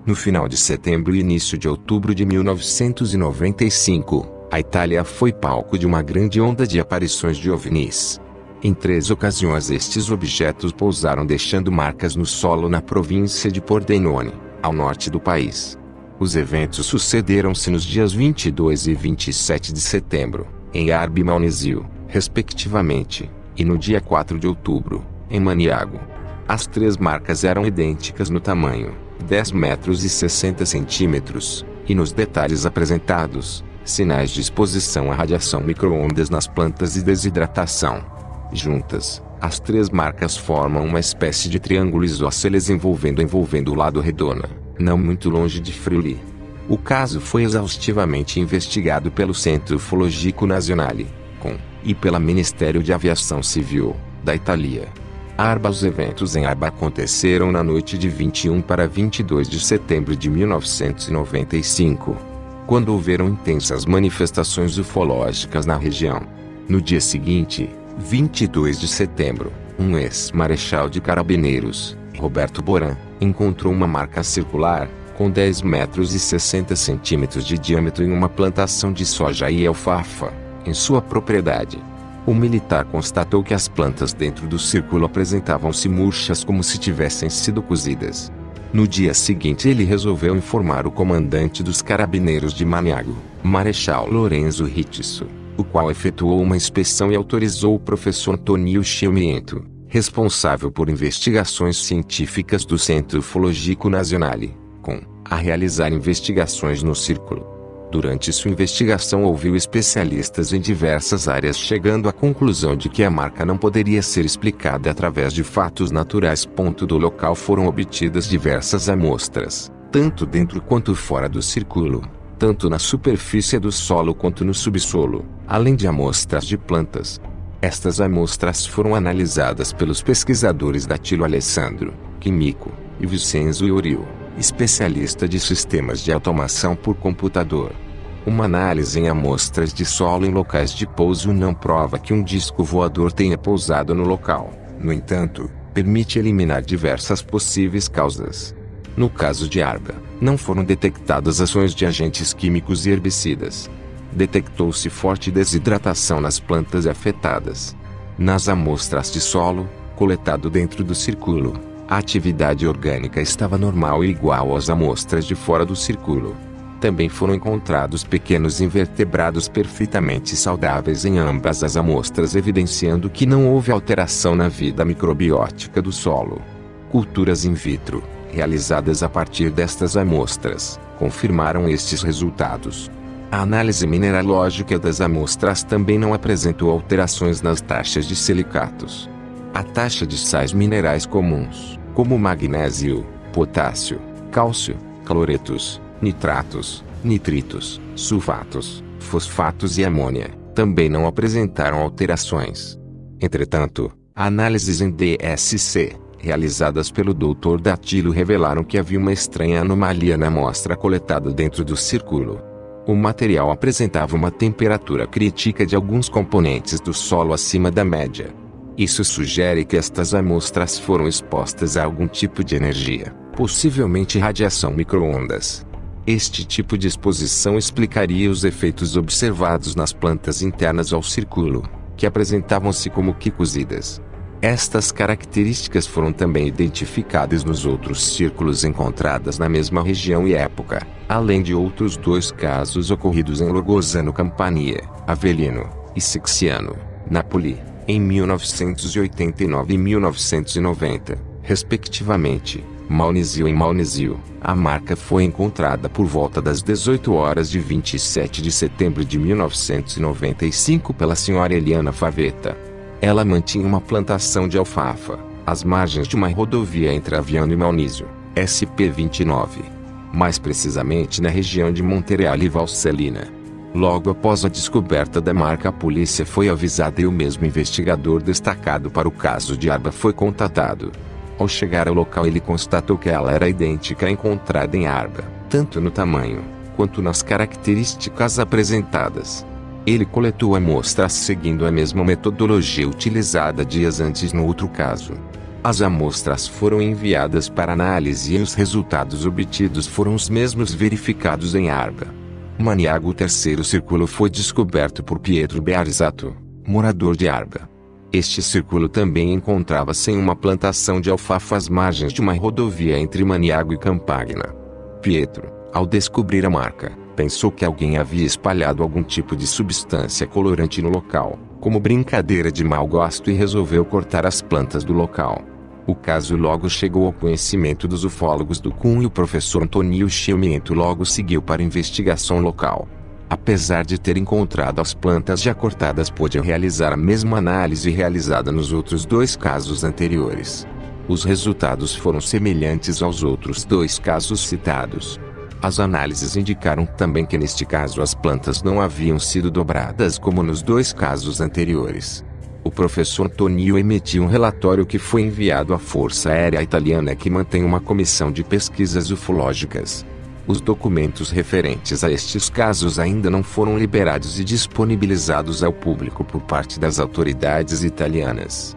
No final de setembro e início de outubro de 1995, a Itália foi palco de uma grande onda de aparições de OVNIs. Em 3 ocasiões estes objetos pousaram deixando marcas no solo na província de Pordenone, ao norte do país. Os eventos sucederam-se nos dias 22 e 27 de setembro, em Arba e Maunesio, respectivamente, e no dia 4 de outubro, em Maniago. As 3 marcas eram idênticas no tamanho, 10 metros e 60 centímetros, e nos detalhes apresentados, sinais de exposição à radiação micro-ondas nas plantas e desidratação. Juntas, as 3 marcas formam uma espécie de triângulo isósceles envolvendo o lado redondo, não muito longe de Friuli. O caso foi exaustivamente investigado pelo Centro Ufologico Nazionale, e pelo Ministério de Aviação Civil, da Itália. Arba. Os eventos em Arba aconteceram na noite de 21 para 22 de setembro de 1995, quando houveram intensas manifestações ufológicas na região. No dia seguinte, 22 de setembro, um ex-marechal de carabineiros, Roberto Boran, encontrou uma marca circular, com 10 metros e 60 centímetros de diâmetro em uma plantação de soja e alfafa, em sua propriedade. O militar constatou que as plantas dentro do círculo apresentavam-se murchas como se tivessem sido cozidas. No dia seguinte ele resolveu informar o comandante dos carabineiros de Maniago, Marechal Lorenzo Rittisso, o qual efetuou uma inspeção e autorizou o professor Antonio Sciamiento, responsável por investigações científicas do Centro Ufologico Nazionale, a realizar investigações no círculo. Durante sua investigação ouviu especialistas em diversas áreas chegando à conclusão de que a marca não poderia ser explicada através de fatos naturais. Do local foram obtidas diversas amostras, tanto dentro quanto fora do círculo, tanto na superfície do solo quanto no subsolo, além de amostras de plantas. Estas amostras foram analisadas pelos pesquisadores Dattilo Alessandro, químico, e Vincenzo Iorio, especialista de sistemas de automação por computador. Uma análise em amostras de solo em locais de pouso não prova que um disco voador tenha pousado no local. No entanto, permite eliminar diversas possíveis causas. No caso de Arba, não foram detectadas ações de agentes químicos e herbicidas. Detectou-se forte desidratação nas plantas afetadas. Nas amostras de solo, coletado dentro do círculo, a atividade orgânica estava normal e igual às amostras de fora do círculo. Também foram encontrados pequenos invertebrados perfeitamente saudáveis em ambas as amostras, evidenciando que não houve alteração na vida microbiótica do solo. Culturas in vitro, realizadas a partir destas amostras, confirmaram estes resultados. A análise mineralógica das amostras também não apresentou alterações nas taxas de silicatos. A taxa de sais minerais comuns, como magnésio, potássio, cálcio, cloretos, nitratos, nitritos, sulfatos, fosfatos e amônia, também não apresentaram alterações. Entretanto, análises em DSC, realizadas pelo Dr. Dattilo, revelaram que havia uma estranha anomalia na amostra coletada dentro do círculo. O material apresentava uma temperatura crítica de alguns componentes do solo acima da média. Isso sugere que estas amostras foram expostas a algum tipo de energia, possivelmente radiação micro-ondas. Este tipo de exposição explicaria os efeitos observados nas plantas internas ao círculo, que apresentavam-se como que cozidas. Estas características foram também identificadas nos outros círculos encontrados na mesma região e época, além de outros 2 casos ocorridos em Logosano Campania, Avellino, e Sixiano, Napoli, em 1989 e 1990, respectivamente. Maunesio. Em Maunesio, a marca foi encontrada por volta das 18 horas de 27 de setembro de 1995 pela senhora Eliana Favetta. Ela mantinha uma plantação de alfafa, às margens de uma rodovia entre Aviano e Maunesio, SP-29. Mais precisamente na região de Montereale e Valsellina. Logo após a descoberta da marca, a polícia foi avisada e o mesmo investigador destacado para o caso de Arba foi contatado. Ao chegar ao local, ele constatou que ela era idêntica à encontrada em Arba, tanto no tamanho, quanto nas características apresentadas. Ele coletou amostras seguindo a mesma metodologia utilizada dias antes no outro caso. As amostras foram enviadas para análise e os resultados obtidos foram os mesmos verificados em Arba. Maniago. O terceiro círculo foi descoberto por Pietro Bearzato, morador de Arba. Este círculo também encontrava-se em uma plantação de alfafa às margens de uma rodovia entre Maniago e Campagna. Pietro, ao descobrir a marca, pensou que alguém havia espalhado algum tipo de substância colorante no local, como brincadeira de mau gosto, e resolveu cortar as plantas do local. O caso logo chegou ao conhecimento dos ufólogos do CUN e o professor Antônio Sciamento logo seguiu para a investigação local. Apesar de ter encontrado as plantas já cortadas, pôde realizar a mesma análise realizada nos outros dois casos anteriores. Os resultados foram semelhantes aos outros dois casos citados. As análises indicaram também que neste caso as plantas não haviam sido dobradas como nos dois casos anteriores. O professor Antônio emitiu um relatório que foi enviado à Força Aérea Italiana, que mantém uma comissão de pesquisas ufológicas. Os documentos referentes a estes casos ainda não foram liberados e disponibilizados ao público por parte das autoridades italianas.